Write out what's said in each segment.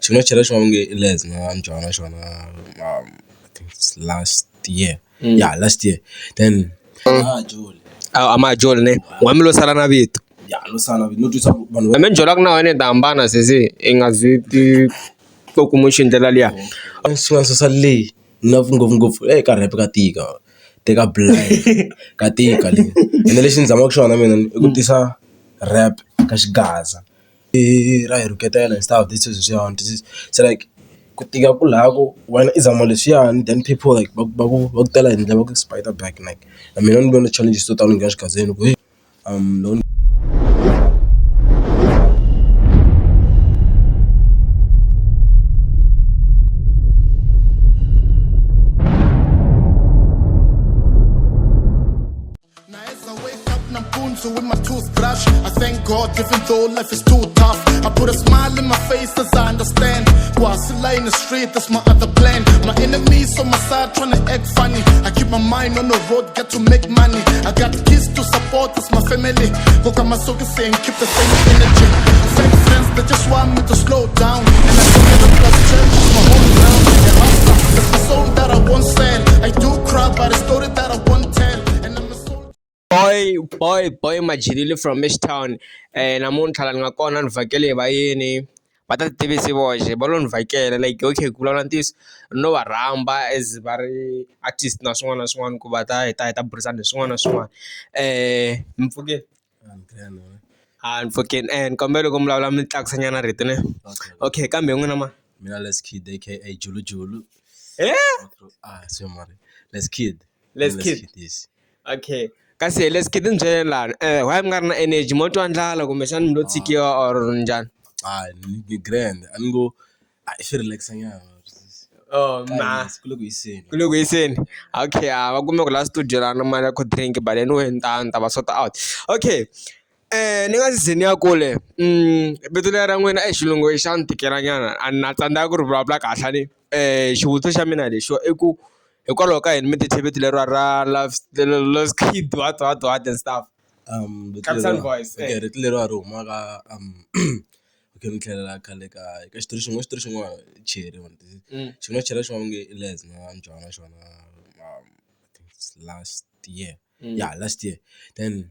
Xin'wana chela xin'wana nge i Les na Njwana xona I think it's last year. Yeah, last year. Then Joli. Amajoli ne wami lo sala na vito. Yeah, lo sana no twisa vanhu Ame njolaka na wena ta hambana sesi i nga ziti ku mu xindlela liya. swin'wana swo swa leyi ngopfungopfu ka rap ka tika teka blind ka tika leyi ene lexi ni zamaka xona mina i ku tisa rap ka xigaza ra hi rhuketela and stuff this is leswiyani this is so like ku tika ku laha ku wena i zama leswiyani then people like va ku tela hi ndlela va ku spider back like na mina ni vona challenges to tani nghena xigazeni ku with my toothbrush, I thank God even though life is too tough. I put a smile in my face as I understand. Whilst I in the street, that's my other plan. My enemies on my side trying to act funny. I keep my mind on the road, get to make money. I got kids to support, that's my family. Go come my soul saying keep the same energy. Fake friends that just want me to slow down. And I don't get a plus church, it's my home ground. Yeah, hustler, that's my soul that I won't sell. I do cry by the story that I won't tell. boy majirile from Ashtown namuntlha la ni nga kona ni vhakele hi vayeni va ta tivisi voxe va lo ni vhakela like okay ku vulavula ntiyiso no va rhamba as va ri artist na swin'wana na swin'wana ku va ta hi ta burisana hi swin'wana na swin'wana mpfhukeni ni pfukeni ni kombela loko mi vulavula mi tlakusanyana rito ne okay kambe n'wina ma mina Les Kid aka Julu swi mari Les Kid yes okay kasi Les Kid ni byela lani why mi nga ri na energy mo twa ndlala kumbexana mi lo tsikiwa or njhani ni grand a ni ngo i feel relaxa nyana kulo ku yiseni okay va kume ku la studio lana mali ya cold drink but anyway ni ta va sort out okay ni nga si ze ni ya kule vito leri ra n'wina xilungu xa ni tikela nyana a na tsandzeka ku ri vulavula kahle ni xivutiso xa mina lexo i ku hikwalaho ka yini mi ti theviti leriwa ra Les Kid what and stuff rito leriwa ri humaka okay ni tlhelela khale ka xitori xin'wana cheri xin'wana chela xin'wana nge i Les na Njwana xona I think it's last year. Yeah, last year. Then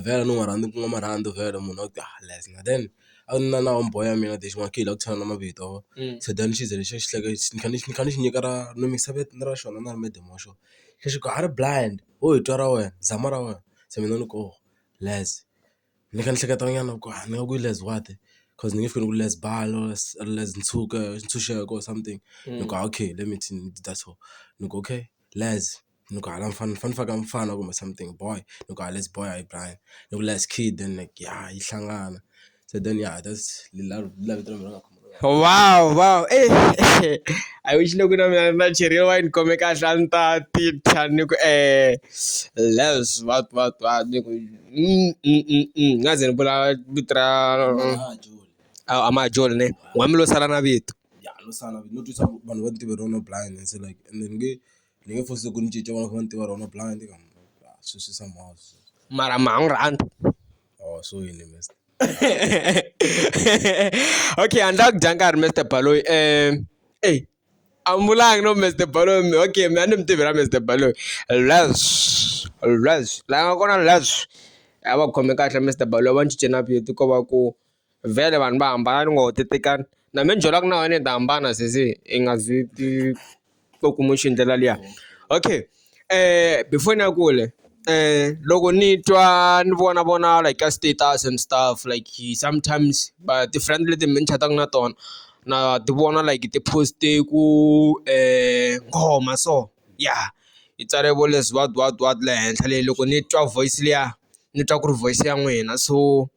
vhela ni n'wi ku nga marhandzu vhela munhu a ku Les na then a ni na homeboy ya mina xin'wana ke hi la ku tshana na mavito so then xi ze lexi xi hleka ni kha ni xi nyika ra no mix ra xona na ri medemo xo lexi ku a ri blind ho hi twa ra wena zama ra wena se mina ni ku Les ni kha ni hleketa nyana ku ni nga ku Les what because ni nge fiki ni ku Les Balo Les Ntshunxeko or something ni ku okay let me that's all ni ku okay Les ni ku hala mfana faka mfana kumbe something boy ni ku Les boy hi Brian ni ku Les Kid then like yeah yi hlangana so then yeah that's vito ra mina wow I wish loko na mina na cheriwa wa ni khome kahle a ni ta titha ni ku Les what ni ku nga ze ni vula vito ra Amajoli ne wami lo sala na vito lo sana no twisa vanhu va tiva rona blind and so like and then ni nge force ku ni cinca vona va tiva rona blind sweswi somehow mara ma n'wi rhandza so yini mr okay andla ku dya nkarhi Mr Baloyi ambulangi no Mr Baloyi okay mina ni mi tivela Mr Baloyi Les la nga kona Les a va khome kahle Mr Baloyi va ni cince na vito ko va ku vhele vanhu va hambana ni ngo ho titekana na mi ni byelaka na wena hi ta hambana sesi i nga ziti ku mu xindlela liya okay before ni ya kule loko ni twa ni vona like ka status and stuff like sometimes but ti-friend leti mi ni chataka na tona na ti vona like ti poste ku nghoma so yeah yi tsale vo Les what le henhla leyi loko ni twa voice liya ni twa ku ri voice ya n'wina so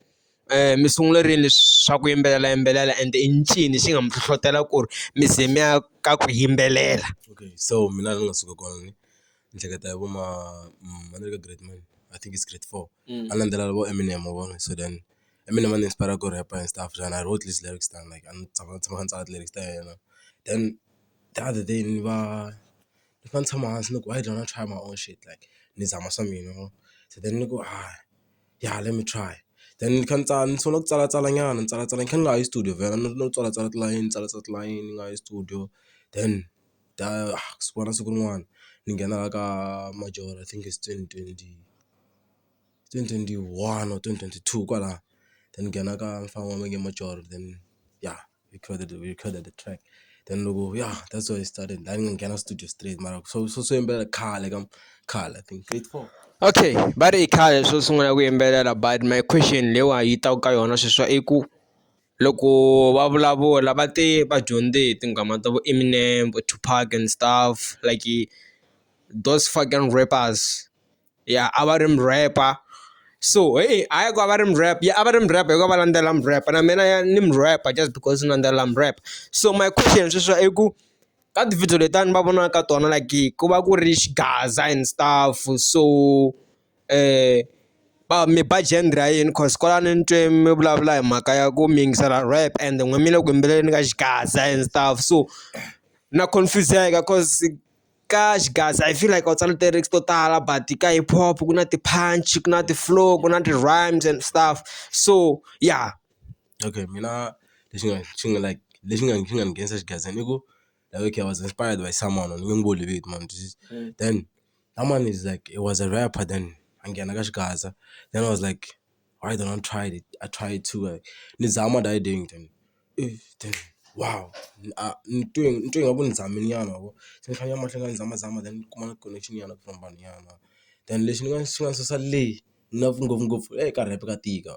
mi sungulerile swa ku yimbelela and i ncini xi nga mi hlohlotela ku ri mi ze mi ya ka ku yimbelela okay so mina ni nga suka kona ni hleketa hi vo ma ni le ka grade man I think it's grade 4 a landzela vo Eminem vona so then Eminem ni inspire ku rap and stuff and I wrote these lyrics down like and tshama kha ni lyrics ta yena then the other day ni kha ni tshama hansi ni ku why don't I try my own shit like ni zama swa mina so then ni ku yeah let me try then kha ni sona ku tsala nyana ni tsala kha ni nga yi studio vela no tsala tilayini nga yi studio. Then sibona siku rin'wana ni nghena ka Major, I think it's 2021 or 2022 kwala. Then nghena ka mfana wa nge Major, then yeah, we recorded the track. Then logo, yeah, that's where it started. Then nghena studio straight mara so yimbelela khale I think grade 4. Okay, but i khale swo sungula ku yimbelela, but my question lewa yi ta ka yona sweswo i ku loko va vulavula va dyondze hi tinghoma ta vo Eminem, Tupac and stuff, like those fucking rappers. Yeah, a va ri rapper. So hey, a ya ku a va ri rap, yeah, a va ri rap hikuva va landzela rap, na mina ni rapper just because ni landzela rap. So my question sweswo i ku ka ti-video letani va vonaka ka tona, like ku va ku ri xigaza and stuff, so mi ba genre ya yini cause kwalani ni twe mi vulavula hi mhaka ya ku mi yingisela rap and n'we mi le ku yimbeleleni ka xigaza and stuff, so na confuse-eka cause ka xigaza I feel like u tsala ti-lyrics to tala, but ka hip hop ku na ti-punch, ku na ti-flow, ku na ti-rhymes and stuff, so yeah. Okay, mina lexi nga ni nghenisa xigazini i ku like, okay, I was inspired by someone ni nge n'wi vuli vito man. Then that man is like, it was a rapper, then a nghena ka xigaza. Then I was like, why don't I try it? I tried to ni zama that doing then wow, ni twe ngaku ni zamini nyana yabo, se ni khanya mahlanga ni zama then kuma connection yana from vanhu yana. Then lexi ni nga susa leyi ngopfungopfu ka rap ka tika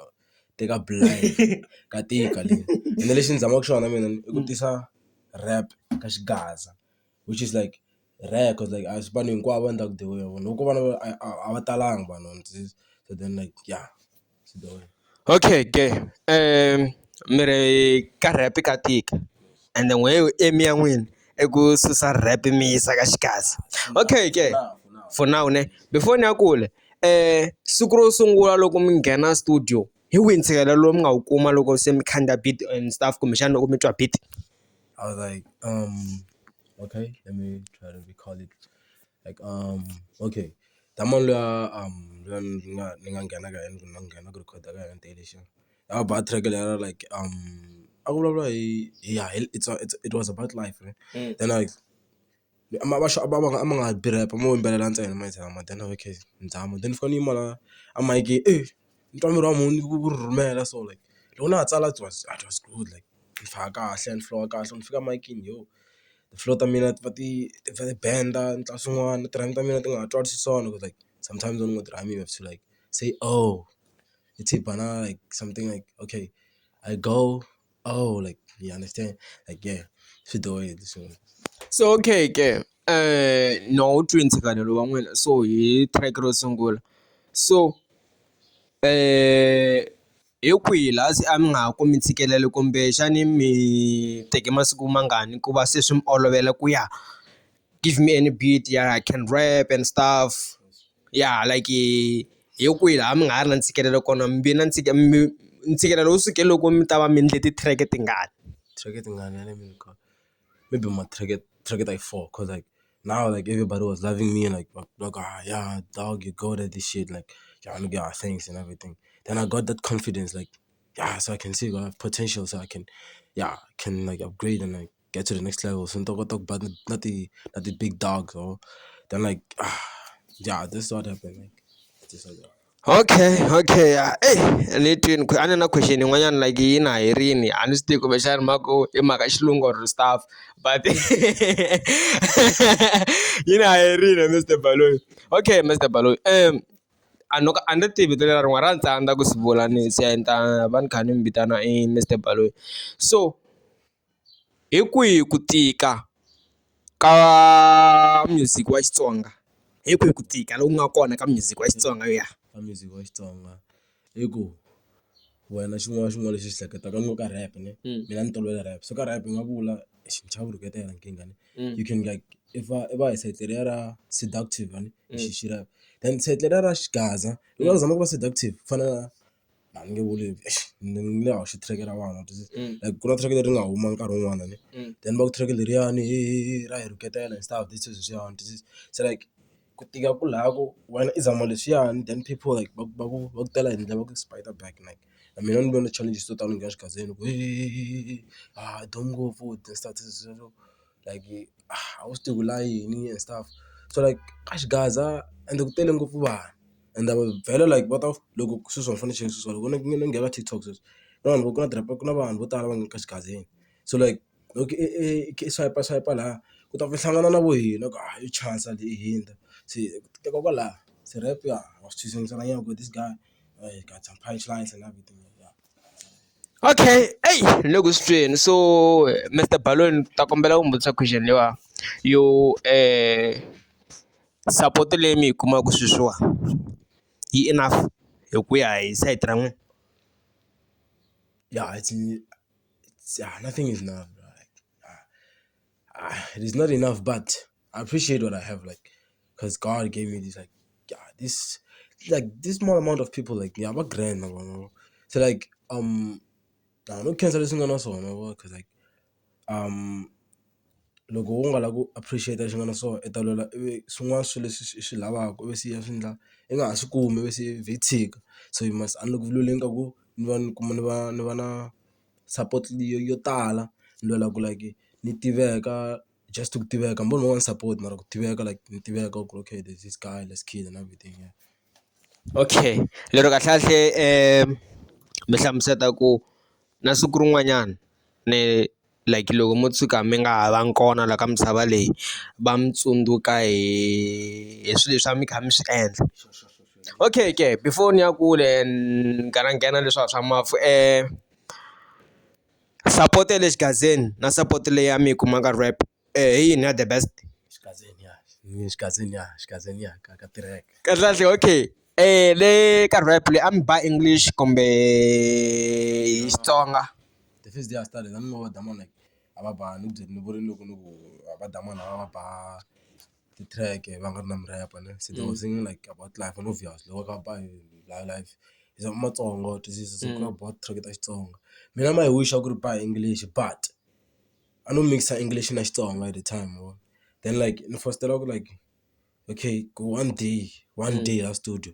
teka blind ka tika leyi, ende lexi ni zamaka xona mina i ku tisa rap ka xigaza, which is like rare cause like as vanhu hinkwavo va endlaku the way loko vana a va talanga vanhu, so then like yeah, so the way. Okay, mi ri ka rap ka tika and then n'we aim ya n'wina i ku susa rap mi yisa ka xigaza. Okay, for now ne before ni ya kule siku ro sungula loko mi nghena studio hi wihi ntshikelelo lowu mi nga wu kuma loko se mi khandya beat and stuff kumbexana loko mi twa beat? I was like, okay, let me try to recall it. Like, okay, that man ni nga nghena ka yena, ni nghena ku record ka yena television. That ba track lera like a ku vulavula hi yeah, it was about life, right? Then like ma nga bi rap mo yimbelela ntsena ma yitshama, then okay ndzama, then fika ni yima la a mic ni twa miri wa munhu ku rhurhumela, so like loko na ha tsala it was good, like ni faka kahle ni flow kahle, ni fika micini yo ti-flow ta mina ti benda, ni tla swin'wana ti-rhyme ta mina ti nga ha twisisona because like sometimes when with rhyme you have to like say oh, it's bana like something like okay, I go oh, like you understand, like yeah, shit the way this one. So okay no u twe ntshikelelo wa n'wina, so hi track ro sungula, so hi kwihi laha se a mi nga ha kumi ntshikelelo kumbexani mi teke masiku mangani ku va se swi mi olovela ku ya give me any beat, yeah, I can rap and stuff, yeah, like hi kwihi laha mi nga ha ri na ntshikelelo kona, mi na ntshikelelo wu sukele loko mi ta va mi endle ti-track tingani? Track tingani, let me recall. Maybe my track like 4, cause like now like everybody was loving me and like yeah dog, you go to this shit, like yeah, I'm get thanks and everything. Then I got that confidence, like yeah, so I can see I have potential, so I can like upgrade and like get to the next level. So talk about not the big dogs, or then like yeah, this is what happened, like just like that. Okay ni twini a ni na question yin'wanyana like yi na herini, a ni swi tivi kumbexana mhaka i mhaka xilungu or stuff, but yi na herini Mr. Baloyi. Okay Mr. Baloyi, a ni tivi vito leri rin'wana ra ni tsandza ku swi vula, ni si ya ta va ni kha ni mi vitana i Mr. Baloyi. So hi kwihi ku tika ka music wa Xitsonga, hi kwihi ku tika loku nga kona ka music wa Xitsonga ya Ka music wa Xitsonga i ku wena xin'wana lexi xi hleketaka ni ka rap ne, mina ni tolovela rap, so ka rap nga vula xinchava rhuketela nkingha ne, you can like if va hi side leriya ra seductive xi rap, then side leriya ra xigaza loko va zama ku va seductive ku fana na ni nge vuli ni le xi track ra vanhu, like ku na track leri nga huma nkarhi wun'wana ne, then va ku track leriyani ra hi rhuketela and stuff, this is so like ku tika ku laha ku wena i zama leswiyani, then people like va ku tela hi ndlela va ku spider back like I mean, I'm going to challenge to tala ngiya xigazeni ku don't go for the start like I was still lying and stuff. So like ka xigaza and ku tele ngopfu vanhu and I was very like what of loko sweswi fanele xi sweswo loko ni nghena TikTok sweswi ku na vanhu vo tala va nga ka xigazeni. So like okay swipe la ku ta hlangana na vo hina ku yo chance leyi hinda se teka kwala se rap I was choosing something with this guy got some punchlines and everything. Okay, hey, look straight. So, Mr. Balloon, ta kombela ku mbutisa question lewa. Yo support leyi mi yi kumaka sweswiwa yi enough hi ku ya hi side ra n'wina? Yeah, it's nothing is enough. It is not enough, but I appreciate what I have, like, because God gave me this, like, this small amount of people, like, yeah, I'm a grand, so like, I don't cancel this thing also, because like, loko u nga la ku appreciate xin'wana so i ta lwela ivi swin'wana swilo leswi swi lavaka ivi siya swi endla i nga ha swi kumi ivi se vhetsika. So you must loko vuloleni ka ku ni va na support yo tala ni lwela ku like ni tiveka just ku tiveka mbona va ni support mara ku tiveka like ni tiveka ku okay there's this guy, let's kid and everything. Okay, lero kahle mi hlamuseta ku na siku rin'wanyana ni like loko mo tshuka mi nga ha va kona la ka misava leyi va mi tsundzuka hi swilo leswi a mi kha mi swi endla. Okay, before ni ya kule ni nghena leswiya swa mafu support le xigazeni na support leyi a mi yi kumaka rap hi yini ya the best? Xigazeni ka tirheka Kahle okay. Le ka rap le a mi ba English kumbe Xitsonga? The first day I started, I don't know what damn like ababa ni vuri loko abadamana ba the track va nga ri na rap ne so they were singing like about life and obviously loko ka ba life is Matsonga twisisa so ku about track ta Xitsonga. Mina my wish I could buy English but I don't mix English na Xitsonga at the time. Then like in the first day like okay go one day I studio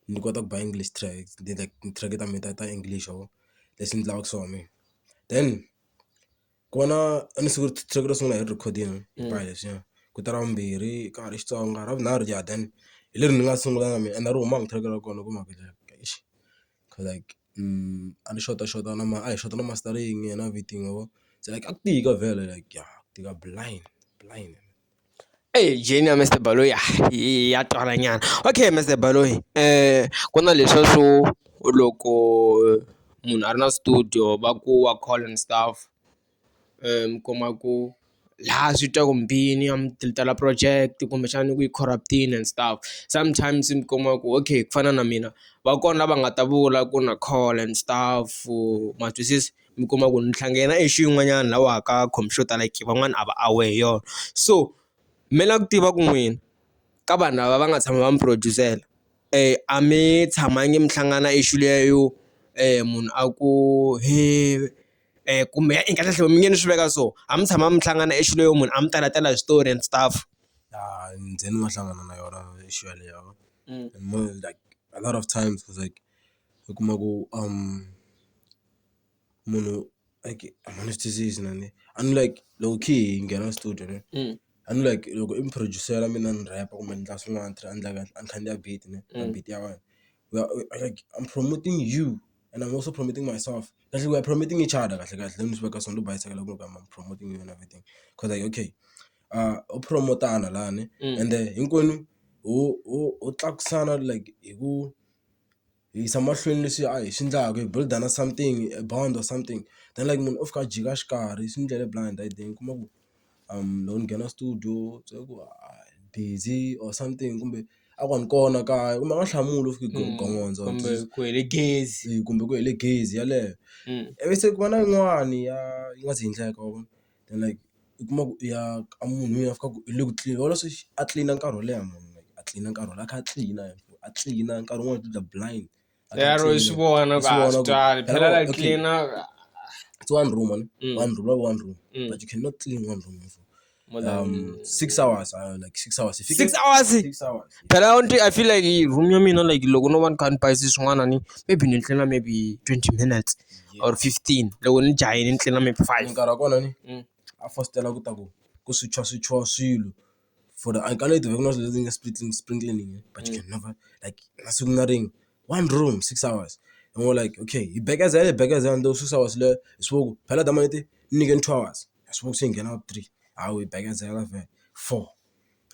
ni kota ku buy English tracks then like track ta mina ta English leswi ndlaka so me. Then kona ani siku track ro sungula hi recording ba leswi ku ta ra vumbirhi ka ha ri Xitsonga ra vunharhu then hi leri ni nga sungula na mina and ri huma track ra kona ku maka cause like a ni shota na hi shota na mastering and everything so like a ku tika vhele like tika blind. Jeni ya Mr. Baloyi ya twala nyana. Okay Mr. Baloyi ku na leswiya swo loko munhu a ri na studio va ku wa call and stuff mi kuma ku laha swi twa ku mbini a mi delete-la project kumbexani ku yi corrupt-ini and stuff. Sometimes mi kuma ku okay ku fana na mina va kona lava nga ta vula ku na call and stuff ma twisisa mi kuma ku ni hlangana xiyin'wanyana laha ka computer like van'wana a va aware hi yona. So mi la ku tiva ku n'wina ka vanhu lava va nga tshama va mi produce-ela a mi tshamangi mi hlangana issue leyo munhu a ku he kumbe kahle mi nge ni swi veka so a mi tshama mi hlangana issue leyo munhu a mi talatela hi story and stuff? Ndzeni ma hlangana na yona issue leyo and more like a lot of times was like u kuma ku munhu like amanesthetisi nani and like loko khi nghena studio ne and like loko I producer mina ni rap kumbe ni ndla swin'wana endla a ni kha ni ya beat ne beat ya wena like I'm promoting you and I'm also promoting myself. Kahle we are promoting each other kahle then swi veka swona bayisakela ku I'm promoting you and everything because like okay u promotana la ne and hinkwenu u tlakusana like hi ku yisa mahlweni leswi hi swi ndlaka hi build-ana something a bond or something then like munhu u fika a jika xikarhi swi ndlele blind I think kuma ku loko ni nghena studio se ku busy or something kumbe a ku ni kona kaya kumbe a nga hlamuli u fike gongondzo kumbe ku hele gezi kumbe ku hele gezi yaleyo ivi se ku va na yin'wani yi nga ze endleka then like u kuma ku ya a munhu a fika ku i le ku clean wala swi a clean nkarhi wo leha munhu like a clean nkarhi wo leha a kha a clean nkarhi wun'wana ti blind lero hi swi vona ku a swi twali phela la clean it's one room but you cannot clean one room More than 6 hours. Like 6 hours. If you 6 get hours. 6 hours. Phela I feel like room ya mina like loko no one can't buy this one ni maybe ni tlela maybe 20 minutes or 15 loko ni jahe ni tlela maybe 5. Nkarhi wa kona ni a fostela ku ta ku switchwa swilo for the I can't do not sprinkling, but you can never like ring 1 room 6 hours. And we're like, okay, you beggars and those 6 hours le so phela da manete nigga 2 hours. I spoke saying get out 3. I we beggars 4.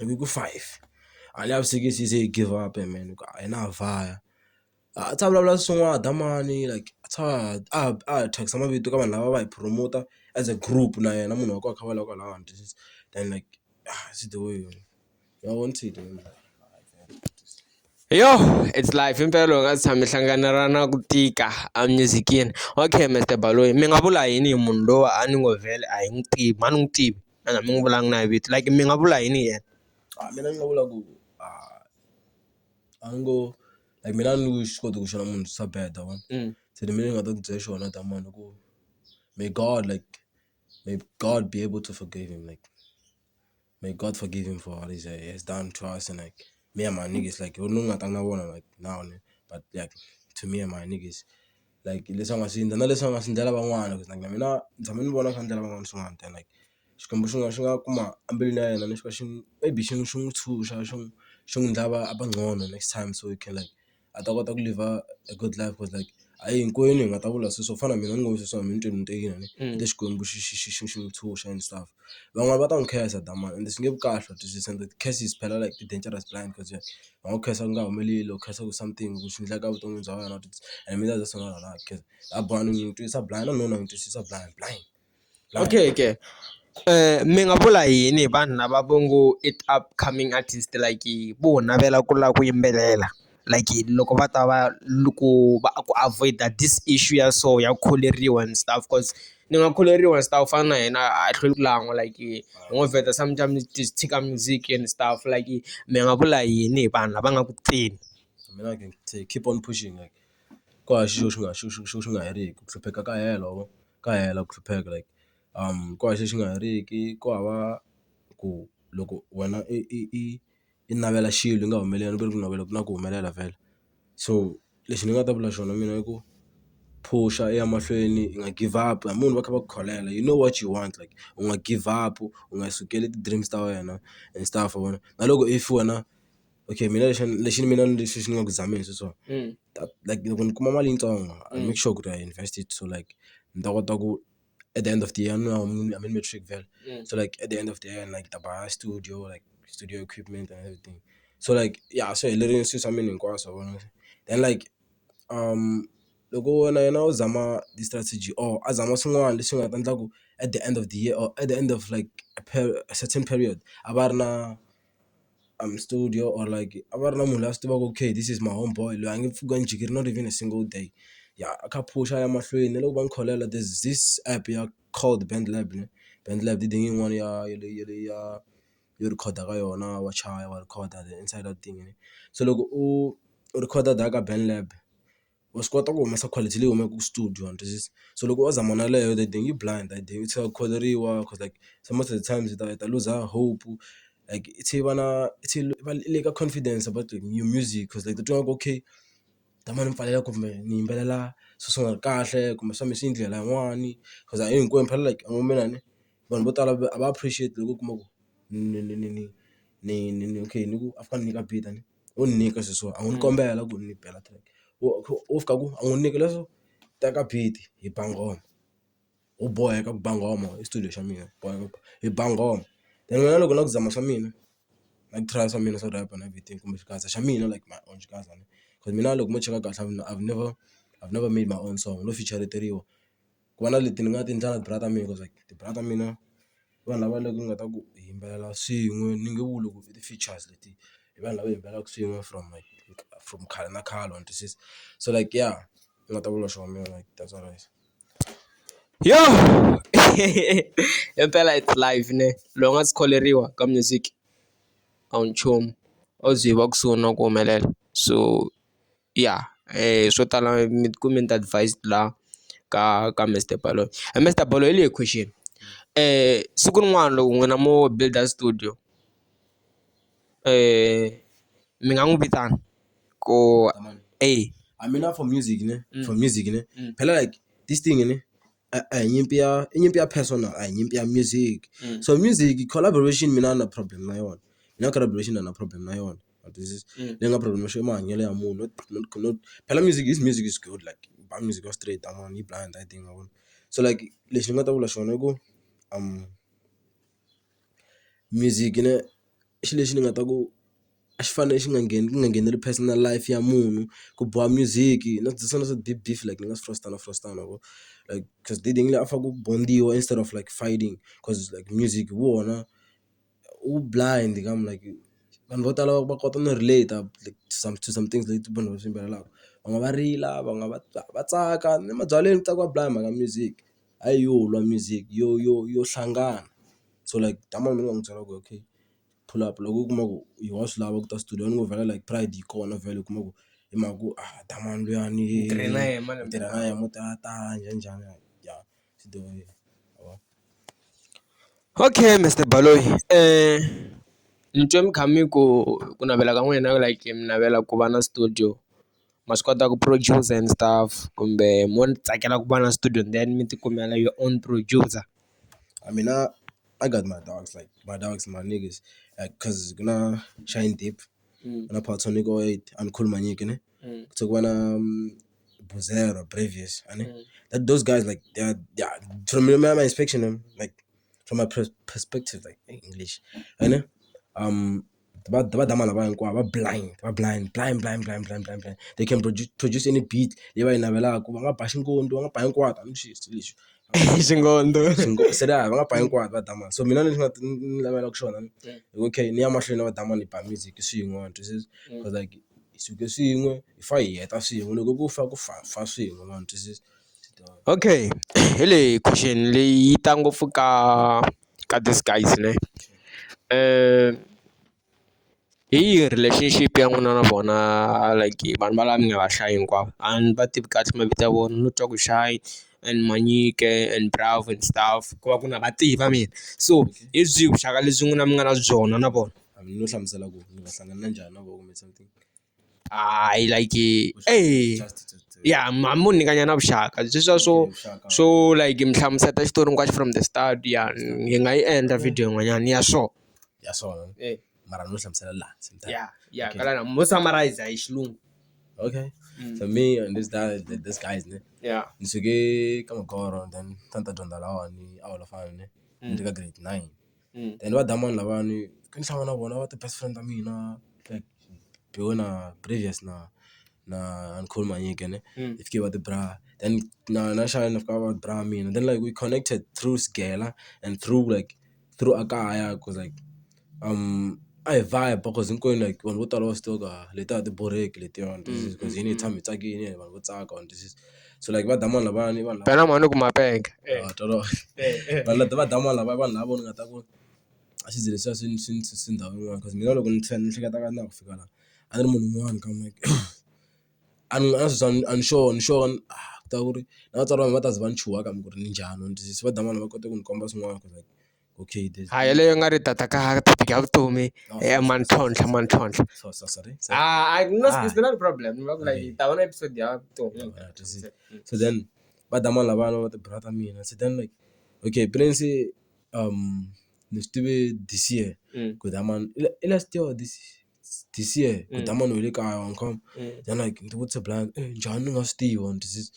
Maybe go 5. I have to say give up man. I na vaya. Bla songwa damani like text amabito ka vanhu lava va hi promoter as a group na yena munhu wa ku akhavala kwa lawa then like it's the way I want it. Yo, it's life impela ngathami hlanganarana ku tika musicini. Okay Mr. Baloyi, mi nga vula yini hi munhu lowa a ni ngo vhele a hi n'wi tivi, ma ni n'wi tivi na mi n'wi vulanga na hi vito like mi nga vula yini hi yena? Mina ni nga vula ku a ni ngo like mina ni swi koti ku xona munhu swa bad one. Se mina ni nga ta ku byela xona damani ku may God be able to forgive him, like may God forgive him for all he has done to us, and like me and my niggas like you know like now, but like to me and my niggas like leswi nga sindla na leswi nga sindlela van'wana because like na mina tshame ni vona kha ndlela van'wana swin'wana then like xikwembu xi nga kuma ambilwini ya yena ni xi va maybe xi n'wi tshuxa xi n'wi ndla a ba ngcono next time so he can like a ta kota ku live a good life because like a hi hinkwenu hi nga ta vula sweswo fana mina ni ngo sweswo mi ni tekile ni xikwembu xi n'wi tshuxa and stuff van'wana va ta n'wi khensa damani and swi nge vi kahle twisisa and the cases phela like the dangerous blind because va n'wi khensa ku nga humeleli u khensa ku something ku swi endleka vuton'wini bya wena and mina that's not like because a bohana ni twisisa blind no ni twisisa blind. Okay. Mi nga vula yini hi vanhu lava vo ngo it upcoming artist like vo navela ku lava ku yimbelela like loko va ta va loko va ku avoid this issue ya so ya kholeriwa and stuff because ni nga kholeriwa and stuff fana na yena a hlweli ku langwa like hi ngo vheta sometimes tika music and stuff like mi nga vula yini hi vanhu lava nga ku teni? Mina I can say keep on pushing like ko a xi nga heriki ku hlupheka ka hela ku hlupheka like ko a xi nga heriki ko hava ku loko wena i navela xilo nga humeleli ku ri ku navela ku na ku humelela vhele so lexi ni nga ta vula xona mina i ku phusha ya mahlweni i nga give up munhu va kha va ku kholela you know what you want like u nga give up u nga sukeli ti-dreams ta wena and stuff wena na loko if wena okay mina lexi ni nga ku zameni sweswo like loko ni kuma mali yitsongo I make sure ku I invest it so like ni ta kota ku at the end of the year I'm in matric vele so like at the end of the year like ta buy studio equipment and everything so like yeah so helerile swilo swa mina hinkwaswo vona then like loko wena yena u zama the strategy or a zama swin'wana leswi nga ta endla ku at the end of the year or at the end of like a certain period a va ri na studio or like a va ri na munhu la swi tivaka okay this is my homeboy loyi a nge pfuka ni jikiri not even a single day yeah a kha phusha ya mahlweni loko va ni kholela there's this app ya called BandLab di ding yin'wana ya yo recorda ka yona wa chaya wa recorda the inside of thing so loko u recorda ka BandLab wa swi kota ku humesa quality leyi humaka ku studio and this so loko u zama na leyo the thing you blind that thing it's kholeriwa because like some of the times ta lose hope like it's like a confidence about the new music because like the thing okay damani mfalela kumbe ni yimbelela swo nga kahle kumbe swa mi swi ndlela yin'wani because a hinkwenu phela like mina ni vanhu vo tala a va appreciate loko kuma ku ni okay ni ku afika ni nyika beat ni u ni nyika sweswo a n'wi kombela ku ni bela track u fika ku a n'wi nyika leswo teka beat hi bangoma u boheka ku bangoma i studio xa mina hi bangoma then mina loko na ku zama swa mina na ku try swa mina swa rap and everything kumbe xikaza xa mina like my own xikaza because mina loko mo cheka kahle I've never made my own song no featureteriwa ku va na leti ni nga ti ndlala brother mina because like the brother mina vanhu lava loko ni nga ta ku hi yimbelela swin'we ni nge vuli ku i ti-features leti hi vanhu lava hi yimbelelaka swin'we from khale na khale on this so like yeah ni nga ta vula swona mina like that's all right. Yo impela it's live ne loko nga si kholeriwa ka music a wu nchumu a ze va kusuhi na ku humelela so yeah swo tala mi ku mi ta advice la ka Mr. Baloyi and Mr. Baloyi leyi question siku rin'wana loko n'wina mo builder studio mi nga n'wi vitana ku I mean, for music, ne? For music, ne? Phela like this thing, ne? Nyimpia personal, nyimpia music. So music collaboration, mina na problem na yon. Mina collaboration na problem na yon. This is lenga problem so man yele amu not. Phela music is good. Like music was straight. I'm on blind. I think I want. So like lesson ngata bula shona go music, ne? Lesson ngata go. Ashifane ngangeni personal life ya munhu ku boha music not so beef like niggas frostana like because they didn't afa ku bondiwa instead of like fighting because like music wona blind I'm like vanhu vo tala va kota no relate like to some things like vanhu va swimbelela va nga rila va nga va tsaka ni mabyaleni tsaka blind maka music ayo lwa music yo hlangana so like tamani mina ngitsala ku okay pull up loko kuma ku yiwa swi lava ku ta studio ni ngo vela like pride ikona vele kuma ku hi mhaka ku damani luyani tirha na ye mo ta njhani ya swi okay Mr. Baloyi ni twe mi kha mi ku navela ka n'wina like mi navela ku va na studio ma swi kota ku producer and stuff kumbe mo ni tsakela ku va na studio then mi ti kumela your own producer. I mean, I got my dogs, my niggas, cause gonna Shine Deep, gonna Patonic 08 and Cool Manic, ne? So gonna Bozero, Previous, that those guys like they're from my inspection, like from my perspective, like English, know, the blind. They can produce any beat. They were in a vela, so mina ni lavela ku swona okay ni ya mahlweni va damani ba music swin'we because like isuke swin'we ifa hi heta swin'we loko ku fa swin'we man twisisa. Okay hele question leyi ta ngopfu ka this guys ne hi relationship ya n'wina na vona like vanhu va lava mi nga va hlayi hinkwavo a ni va tivi kahle mavito ya vona no twa ku Shy and Manyike and Bravo and stuff ku va ku na va tiva mina so hi byihi vuxaka lebyi n'wina mi nga na byona na vona no hlamusela ku ni nga hlangana na njhani na vona kumbe something like yeah munhu nyikanya na vuxaka sweswo so like mi hlamuseta xitori hinkwaxo from the start ya hi nga yi endla video yin'wanyana ya swona mara no hlamusela la yeah kalana mo summarize hi xilungu. Okay. So me and this guys ne ni suke ka Magoro then tanta dyondza lawani a wala fana ne ni ka grade 9 then va damani lavani ku ni hlangana na vona va ti best friend ta mina like Biona Previous na Uncle Manyike ne if ke va the bra then na Shine of ka bra mina then like we connected through Skela and through Akaya because like I vibe because inkoyini like vanhu vo tala va swi tiva leta ti boreki letiwani this is because yini tshami tsakini vanhu vo tsaka on this is so like va damani lavani vanhu pena mani ku mapenga va damani lava vanhu lava ni nga ta ku a xi zile swi ndhawu yin'wana because mina loko ni hleketa ka na ku fika la a ni ri munhu un'wana ka like I'm sure ta ku ri na vatswari va mina va ta ze va ni chuha kambe ku ri ni njhani on this is va damani va kota ku ni komba swin'wana because like okay this leyo nga ri tata ka topic ya vutomi mantlhontlha sorry no problem like ta vona episode ya vutomi so then va damani lavana va ti brother mina so then like okay prince ni swi tive this year ku damani last year this year ku damani le kaya on come then like ni vutise blind njhani ni nga swi tiva on this is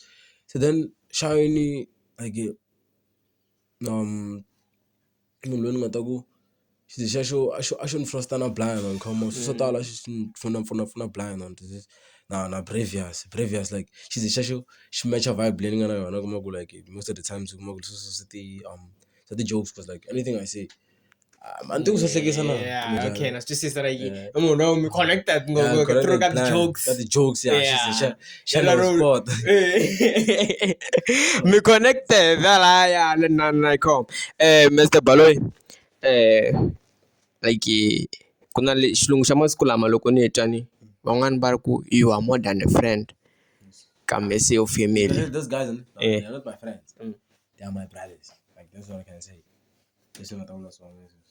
so then Shiny like munhu loyi ni nga ta ku xi xa xo ni frosta na blind on come swo tala xi pfuna blind on this is na previous like xi xa xi matcha vibe leyi ni nga na yona kuma ku like most of the times kuma ku so the jokes because like anything I say man ti ku swo hlekisa na okay na twisisa like munhu mi connected ngopfu through ka the jokes yeah xi spot mi connected la na com Mr. Baloyi like ku na xilungu xa masiku lama loko ni twa ni van'wani va ri ku you are more than a friend kambe se your family those guys they're not my friends they are my brothers like that's what I can say leswi nga ta vula swona leswi.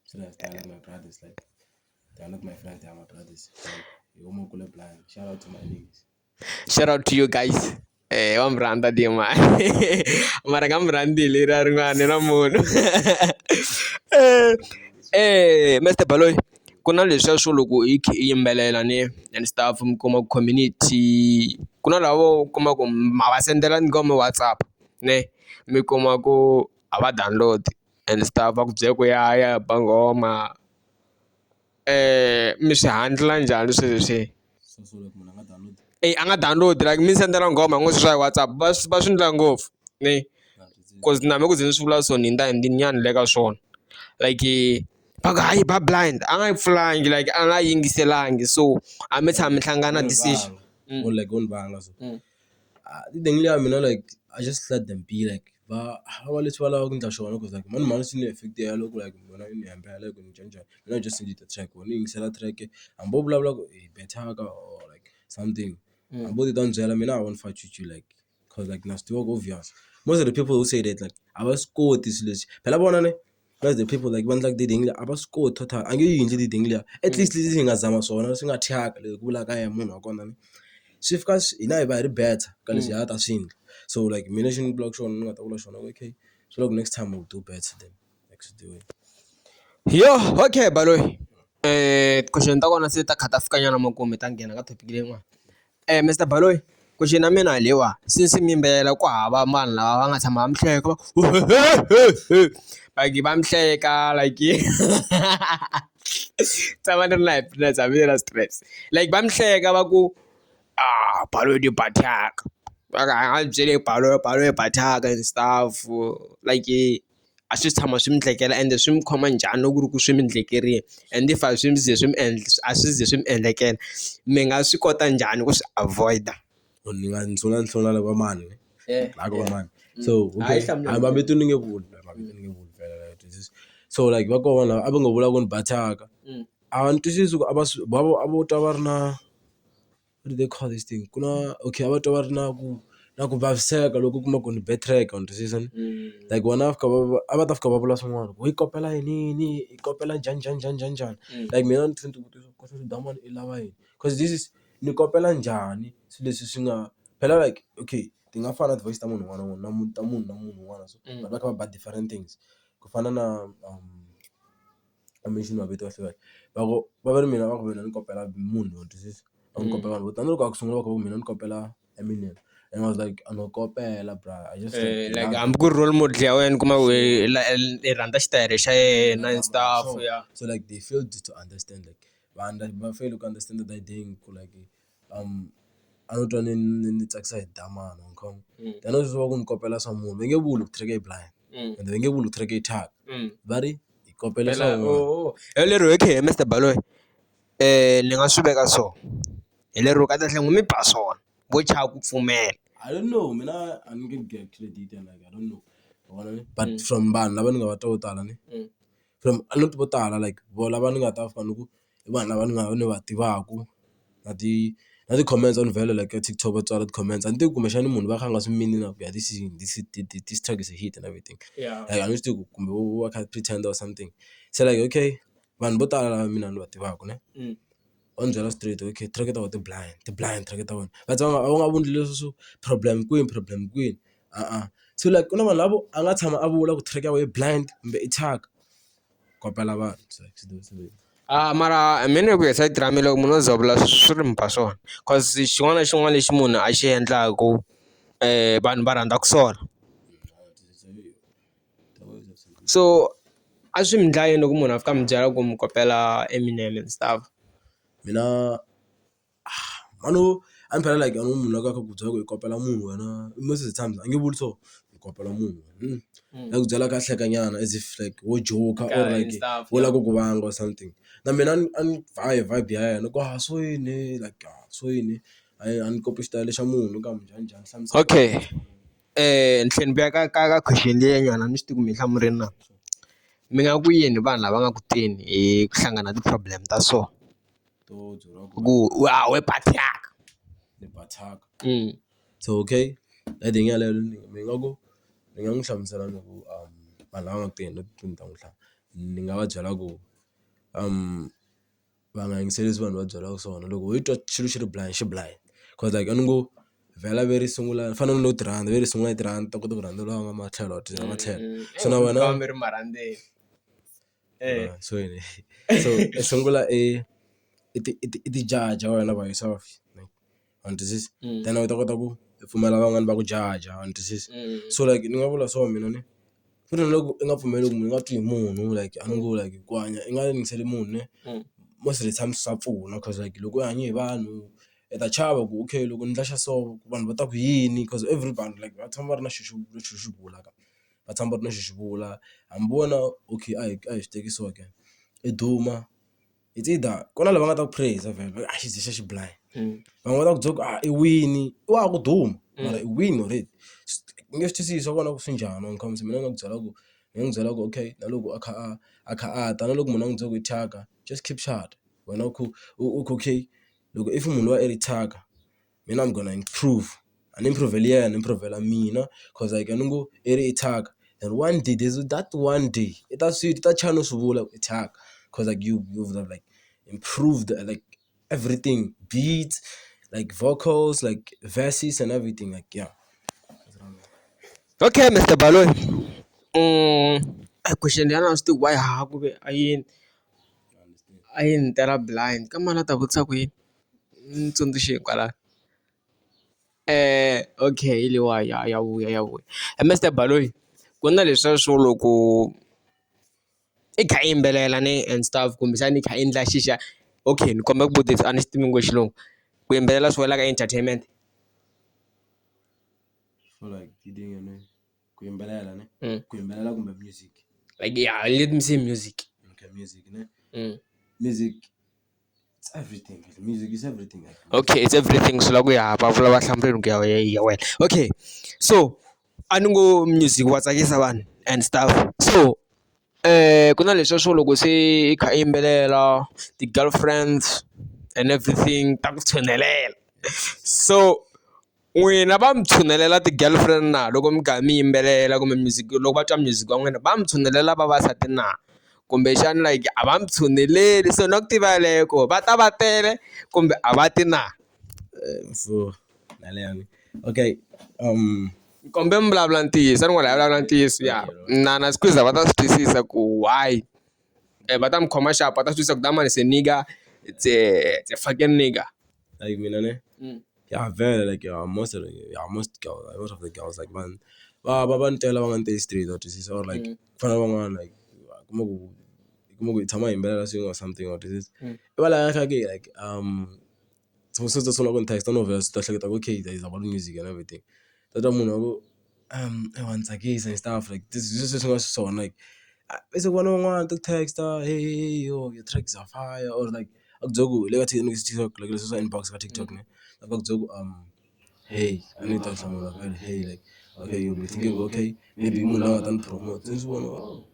So that's like my brothers, like they're not my friends, they are my brothers. Like, blind. Shout out to my niggas. Shout out to you guys. Wa mi rhandza di mali mara nga mi rhandzile ra rin'wana na munhu. Mr. Baloyi, ku na leswiya swo loko i yimbelela ni and stuff mi kuma community, ku na lavo u kuma ku ma va sendela ngoma WhatsApp ne mi kuma ku a va download and stuff va ku byela ku ya ba nghoma, mi swi handla njhani swilo leswi? So like munhu a nga download. A nga download like mi sendela nghoma n'wi swi WhatsApp va swi ndla ngopfu ne, cause na me ku ze ni swi vula so ni nyani le ka swona like va ku hayi ba blind a nga yi pfulangi like a nga yingiselangi, so a mi tshama mi hlangana decision or like on banga so the thing mina like I just let them be like va let's va lava ku ndla swona because like mani swi ni effect ya loko like mina ni hambela like ni njani mina just need the track when yingisela track hambo vulavula ku better or like something hambo don't byela mina I won't fight with you like because like na still obvious most of the people who say that like I was score this list phela bona ne guys the people like like they ding aba score total angiyindli di ding at least lezi ngazama swona singathiyaka le kubula kaya munhu wakona ne sifika ina iba ri better ka lesi ya ta swindla. So like mina shin block shona ni nga ta vula swona okay so like next time we'll do better than next day. Yo, okay Baloyi, question ta kona se ta khata fika nyana makume ta nghena ka topic leyin'wana. Mr. Baloyi, question ya mina lewa since mi yimbelela ku hava mani lava va nga tshama va mi hleka like va mi hleka like tshama ni ri na happiness a mi na stress like va mi hleka va ku Baloyi di bathaka va nga byele Baloyi bathaka and stuff like a swi tshama swi mi endlekela ende swi mi khoma njhani loko ku ri ku swi mi endlekerile and if a swi ze swi mi a swi ze swi mi endlekela mi nga swi kota njhani ku swi avoid-a? Ni nga nhlonla lava mani lako va mani so okay mavito ni nge vuli vhela so like va kona a va nga vula ku ni bathaka a ni twisisi ku a vo twa va ri na what do they call this thing kuna okay a va twa va ri na ku vaviseka loko kuma ku ni backtrack on decision like vona a va ta fika va vula swin'wana ku yi kopela yini i kopela njhani like mina ni tshunti ku ku swi damani i lava yini because this is ni kopela njhani swilo leswi swi nga phela like okay ti nga fana voice ta munhu un'wana na munhu un'wana so va kha va ba different things ku fana na I mention mavito kahle va va ri mina va ku mina ni kopela munhu twisisa va ni kopela vanhu vo tani loko a ku sungula va ku mina ni kopela Eminem and I was like ano kopela bra I just like hambi ku ri role model ya wena kuma i rhandza xitayili xa yena and stuff yeah, so like they failed to understand like va fail to understand that thing ku like a no twa ni tsakisa hi damana ngikhomo then no swi va ku ni kopela swa munhu va nge vuli ku track blind and va nge vuli ku track thak va ri hi kopela swa lero okay Mr. Baloyi ni nga swi veka so hi lero ka tahle ngumi ba swona vo chava ku pfumela. I don't know mina I didn't get credit and like I don't know but from vanhu lava ni nga va twa vo tala ni from not vo tala like vo lava ni nga ta fika ni ku i vanhu lava ni va tivaku na ti comments on vele like TikTok va tswala ti comments and kumbexani munhu va kha nga swi mini na ku ya this track is a hit and everything like I used to kumbe wo kha pretend or something so like okay vanhu vo tala lava mina ni va tivaku ne on byela straight okay track ta the blind track ta wena va nga vundli leswo problem kwini so like kuna vanhu lavo a nga tshama a vula ku track ya we blind kumbe i thak kopela vanhu so mara mina ku hi side ra mina loko munhu o za vula swi ri mba swona cause xin'wana na xin'wana lexi munhu a xi endlaku vanhu va rhandza ku swona so a swi mi ndla yini loko munhu a fika mi byela ku mi kopela Eminem and stuff? mina mano a ni phela like ano munhu loko a kha ku byela ku hi kopela munhu wena most of the times a nge vuli so hi kopela munhu like ku byela kahle kanyana as if like wo joke or like wo la ku ku vanga or something na mina a ni vibe ya yena ku so yini like so yini a ni kopi xitayile xa munhu ka njhani hlamusela okay nhleni vuya ka question leyinyana ni swi tivi ku mi hlamurini na mi nga ku yini vanhu lava nga ku teni hi ku hlangana ti problem ta so to byela ku we bathaka ni bathaka so okay I think yaleyo mi nga ku ni nga n'wi hlamusela ni ku vanhu lava nga ku teni leti ni ta n'wi hlaya ni nga va byela ku va nga yingiseli leswi vanhu va byelaka swona loko hi twa xilo xi ri blind xi blind cause like a ni ngo vhela ve ri sungula fana na loko tirhandza ve ri sungula yi tirhandza ta kota ku rhandza lava nga matlhelo wa tirhela matlhelo so na wena mi ri marhandzeni so i sungula i ti jaja wena by yourself like on this then u ta kota ku pfumela van'wani va ku jaja on this so like ni nga vula so mina ni futhi loko i nga pfumeli ku munhu nga twi hi munhu like a ni ngo like ku hanya i nga yingiseli munhu ne most of the time swa pfuna cause like loko i hanye hi vanhu i ta chava ku okay loko ni ndla xa so vanhu va ta ku yini cause everybody like va tshama va ri na xi vula ka va tshama va ri na xi vula hambi vona okay a hi swi teki so again i duma it's either kona lava nga ta ku praise vhele a xi ze xi blind van'wana va ta ku byela ku i wini wa ku duma mara i win already nge swi twisisa vona ku swi njhani on comes mina nga ku byela ku okay na loko a kha a ta na loko munhu a n'wi byela ku i thyaka just keep shut wena u okay loko if munhu wa i thyaka mina I'm gonna improve and improve yena improve mina cause like a ni ngo i ri i thyaka then one day there's that one day it ta swi ta chana swi vula i thyaka cause like you've like improved like everything beats like vocals like verses and everything like yeah. Okay, Mr. Baloyi. Question yana swi why ha ku ve a yi tela blind ka mala ta vutisa ku yini tsundzuxi kwala okay ile wa ya vuya Mr. Baloyi ku na leswa swo loko i kha i yimbelela ne and stuff kumbe xana i kha i endla xixa okay ni komba ku vutisa a ni xi tivi ngo xilungu ku yimbelela swi wela ka entertainment So like ku yimbelela kumbe music like yeah let me say music okay music ne music it's everything music is everything okay it's everything so la ku ya va vula va hlamuleni ku ya wena okay so a ni ngo music wa tsakisa vanhu and stuff so ku na leswi swo loko se i kha i yimbelela ti-girlfriends and everything ta ku tshunelela so n'wina va mi tshunelela ti-girlfriend na loko mi kha mi yimbelela kumbe music loko va twa music wa n'wina va mi tshunelela vavasati na kumbe xana like a va mi tshuneleli so na ku tiva yaleyo ku va ta va tele kumbe a va ti na so naleyani okay kombe mi vulavula ntiyiso ni n'wana ya vulavula ntiyiso ya na squeeze va ta swi twisisa ku why va ta mi khoma xapa va ta swi twisisa ku damani se nigga it's a fucking nigga like mina ne yeah vele like most of the girls like man va ntela va nga nte straight or this or like fana van'wana like kuma ku tshama yimbelela swin'we or something or this i va lava kha ke like so sona ku text no vela ta hleketa okay is about music and everything that munhu ku I want tsakisa and stuff like this is swi nga so like bese vona van'wana to text hey yo your tracks are fire or like akuzoku le ka TikTok like leswi swa inbox ka TikTok ne akuzoku hey I need to hlamula hey like okay you'll be thinking okay maybe munhu a ta promote since one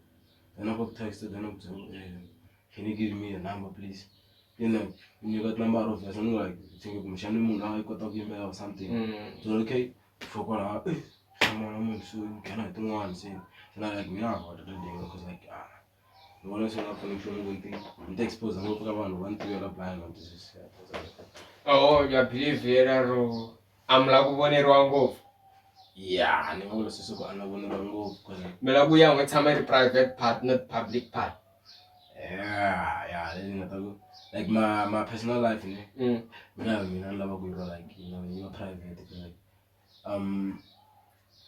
then I got texted then can you give me a number please you know when you got number of us and like thinking kumshana munhu a kota ku yimbelela or something so okay for kwala someone so can I don't want to say and I like me now what the thing because like no one else not connection with thing and expose and go for one to your blind on this is oh ya believe era ro amla ku voneriwa ngopfu yeah ni ngolo sisi ku ana voneriwa ngopfu because mela ku ya ngo tshama ri private part not public part yeah then like my personal life ne mina lava ku yiva like you know your private like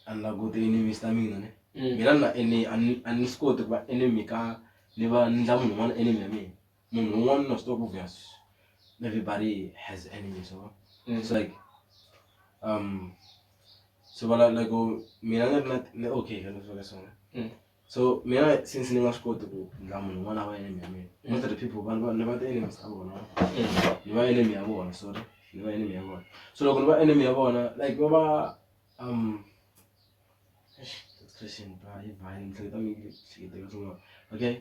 and la go the enemies ta mina ne mina na ani score ku ba enemy ka ni va ndla munhu wun'wana enemy ya mina munhu wun'wana no stop obvious everybody has enemies so it's like so bala like mina na okay hello so so mina since ni nga swi koti ku ndla munhu wun'wana wa enemy ya mina most of the people vanhu ni va the enemies ta vona ni va enemy ya vona sorry ni va enemy ya vona so loko ni va enemy ya vona like va Christian okay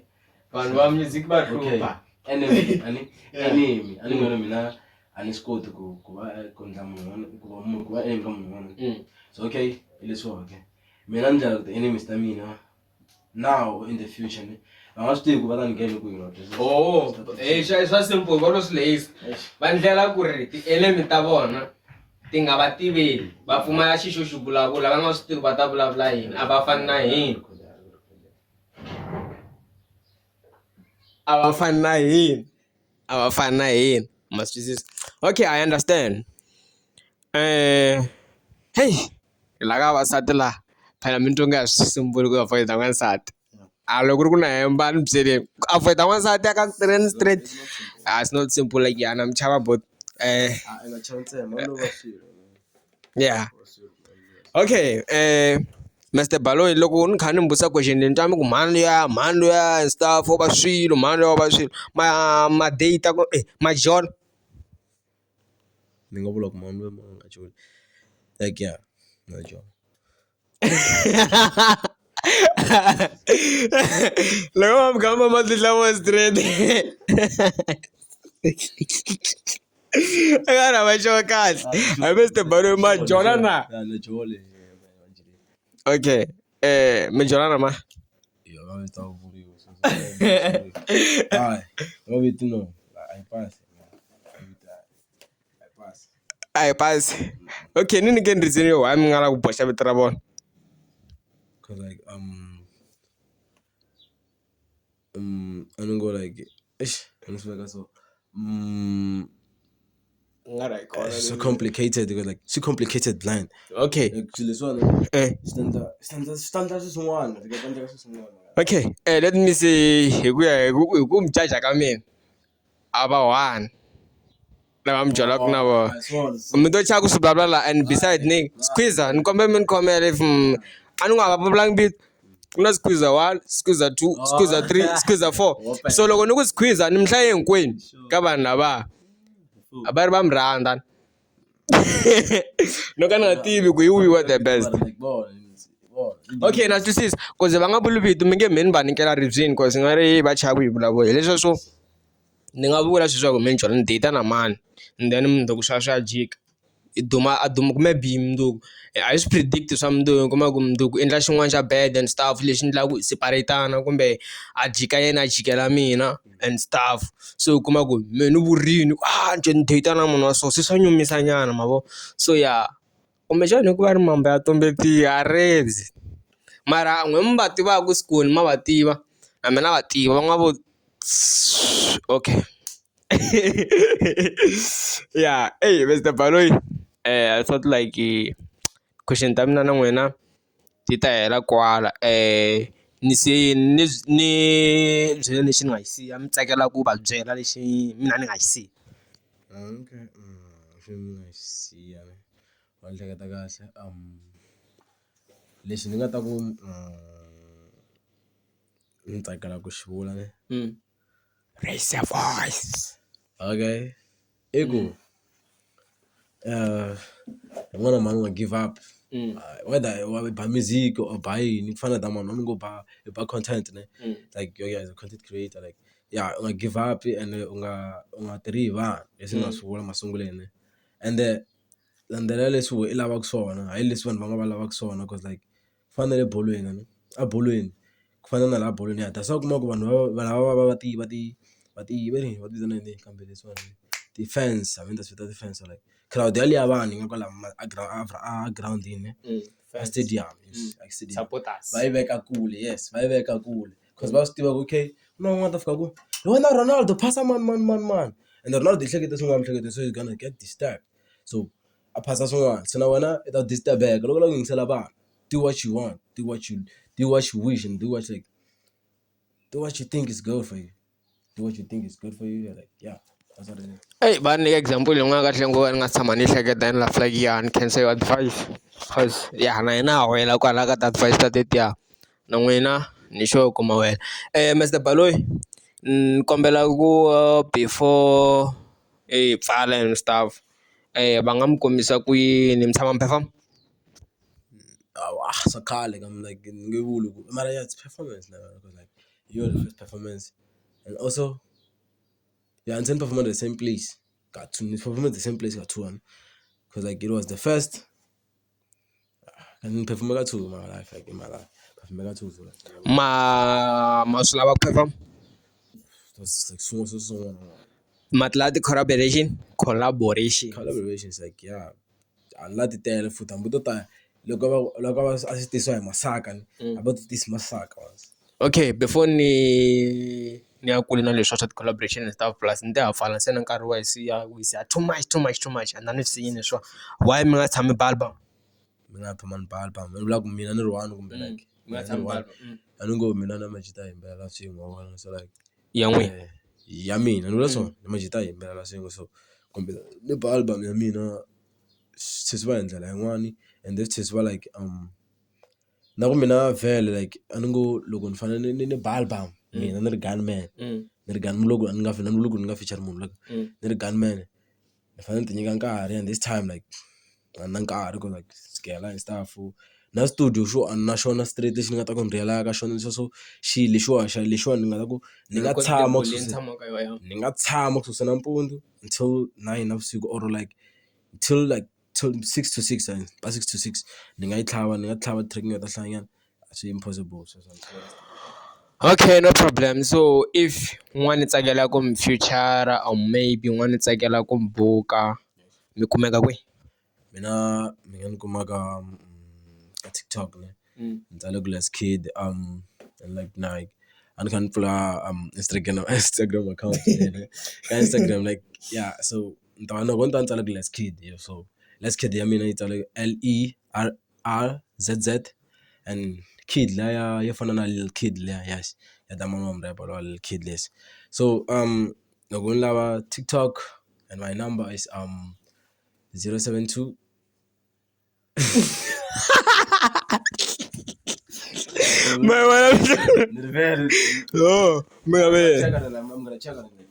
vanhu va music va hlupa enemy ngona mina ani squad ku va ku ndla munhu ku va enemy ka munhu wun'wana so okay ile so okay mina ndlela ku the enemies ta mina now in the future ne va nga swi tivi ku va ta nghena kwihi na swa simple va lo swi lehisa va ndlela ku ri ti-enemy ta vona ti nga va tiveli va pfumala xi xo xi vulavula va nga swi tivi va ta vulavula yini a va fani na hina a va fani na hina a va fani na hina ma swi twisisa okay I understand hey la ka vavasati laha phela mintungu ya swi simbuli ku avoida n'wansati a loko ku ri ku na hemba ni byeleni ku avoida n'wansati aka straight it's not simple like yana mi chava bot yeah okay Mr. Baloyi loko ni kha ni mi vutisa question leyi ni twa mi ku mhani luya and stuff wa va swilo mhani luya wa va swilo ma data ku major ni nga vula ku mhani luya ma nga joni like yeah ma joni loko ma mi kha ma tihla vo straight a nga ri hava xo kahle a Mr. Baloyi ma jona na na jole okay mi jona na ma yo va vita vuriwa va vita no I pass a hi pasi okay ni nyikeni reason yo why mi nga la ku boxa vito ra vona cause like I don't go like I'm so so complicated because like so complicated line okay this one standard swin'wana okay let me say hi ku mi jaja ka mina a va one lava mi byalaka na vona mi to chava ku swi vulavula la and beside ni squeezer ni kombela mi ni khomela if a ni nga va vulavulanga vito ku na squeezer 1 squeezer 2 squeezer 3 squeezer 4 so loko ni ku squeezer ni mi hlaye hinkwenu ka vanhu lava a va ri va mi rhandza no ka ni nga tivi ku hi wihi wa the best okay na twisisa cause va nga vuli vito mi nge mheni va nikela ribyini cause nga ri va chava ku hi vulavula hi leswo swo ni nga vula leswaku mi njhani ni data na mani and then mundzuku swa jika i duma a duma kume bi mundzuku a hi swi predict swa mundzuku kuma ku mundzuku endla xin'wana xa bad and stuff lexi endlaka ku separate-ana kumbe a jika yena a jikela mina and stuff so kuma ku me ni vurini nje ni data na munhu wa so se swa nyumisa nyana mavo so ya kumbexani hikuva ri mambo ya tombetiya a rebyi mara n'we mi va tivaka sikoni ma va tiva na mina va tiva va nga vo okay yeah hey Mr. Baloyi I thought like question ta mina na n'wina ti ta hela kwala ni se ni byela lexi ni nga xi siya mi tsakela ku va byela lexi mina ni nga xi siya okay swi mi nga xi siya wa hleketa kahle lexi ni nga ta ku ni tsakela ku xi vula ne raise your voice okay ego n'wana mani nga give up whether by music or by yini ku fana na mani wami ngo ba content ne like yo as a content creator like yeah u nga give up and u nga tirhi hi vanhu leswi nga swi vula masunguleni and landzelela leswi i lavaka swona hayi leswi vanhu va nga va lavaka swona cause like ku fana na le bolweni ne a bolweni ku fana na la bolweni ya that's why u kuma ku vanhu lava va ti vitana yini kambe leswiwani ti-fans I mean that's with the fans so like crowd yaliya vanhu nga kwala a ground yini a stadium like stadium supporters va yi veka kule yes va yi veka kule cause va swi tiva ku okay no un'wana ta fika ku wena Ronaldo phasa man and Ronaldo i hleketa swin'wana miehleketo so he's gonna get disturbed so a phasa swin'wana so na wena i ta disturb-eka loko la ku yingisela vanhu do what you want do what you wish and do what you think is good for you do what you think is good for you like yeah that's what it is. Hey, ba ni example yung nga kahle ngo nga tshama ni hleketa ni laugh like ya ni cancel your advice cause ya na yena wela kwala ka advice ta tetiya na n'wina ni sure kuma wena Mr. Baloyi ni kombela ku before pfala and stuff va nga mi kombisa ku yini mi tshama mi perform So khale I'm like nge vuli ku mara yeah it's performance now because like you're the first performance and also yeah and then perform at the same place got to perform at the same place got to one because like it was the first and perform got to my life like in my life Mega tools like ma swi lava ku perform that's like so matla ti collaboration collaborations like yeah a lot ti tele futhi hambi to ta loko va assistisiwa hi Masaka a va tisi Masaka once. okay before ni ya kule na leswi swa collaboration and stuff plus ni te hafala se na nkarhi wa hisiya too much and then ni siyini leswa why mi nga tshami balba Mi nga phama balba mi vula ku mina ni ri one kumbe like mi nga tshami balba a ni ngo mina na Majita himbelela swin'we wona so like ya n'wina ya mina ni vula swona ni Majita himbelela swin'we so kumbe ni ba album ya mina sesiva hi ndlela yin'wani and this is like na ku mina vhele like a ni ngo loko ni fanele ni ba album mina ni ri gunman ni ri gun loko ni nga feature munhu like ni ri gunman ni fanele ni ti nyika nkarhi and this time like a na nkarhi ku like scale and stuff na studio xo na xona straight lexi ni nga ta ku ni riyela ka xona so xi lexiwa ni nga ta ku ni nga tshama kusuka nampundzu until 9 navusiku or like till 6 to 6 and by 6 to 6 ni nga tlhava track nga ta hlangana swi impossible so okay no problem so if n'wani tsakela ku mi future or maybe n'wani tsakela ku mi buka mi kumeka kwihi mina ni kumaka ka TikTok ne ni tsale ku Les Kid and like Nike and can pula Instagram account ka Instagram like yeah so ntwana go ntantsa ku Les Kid yeah so Les Kid ya mina itsale LERRZZ and Kid la ya fana na Lil Kid la yes ya da mama mrapper wa Lil Kid les so loko ni lava TikTok and my number is 072 I'm gonna check it.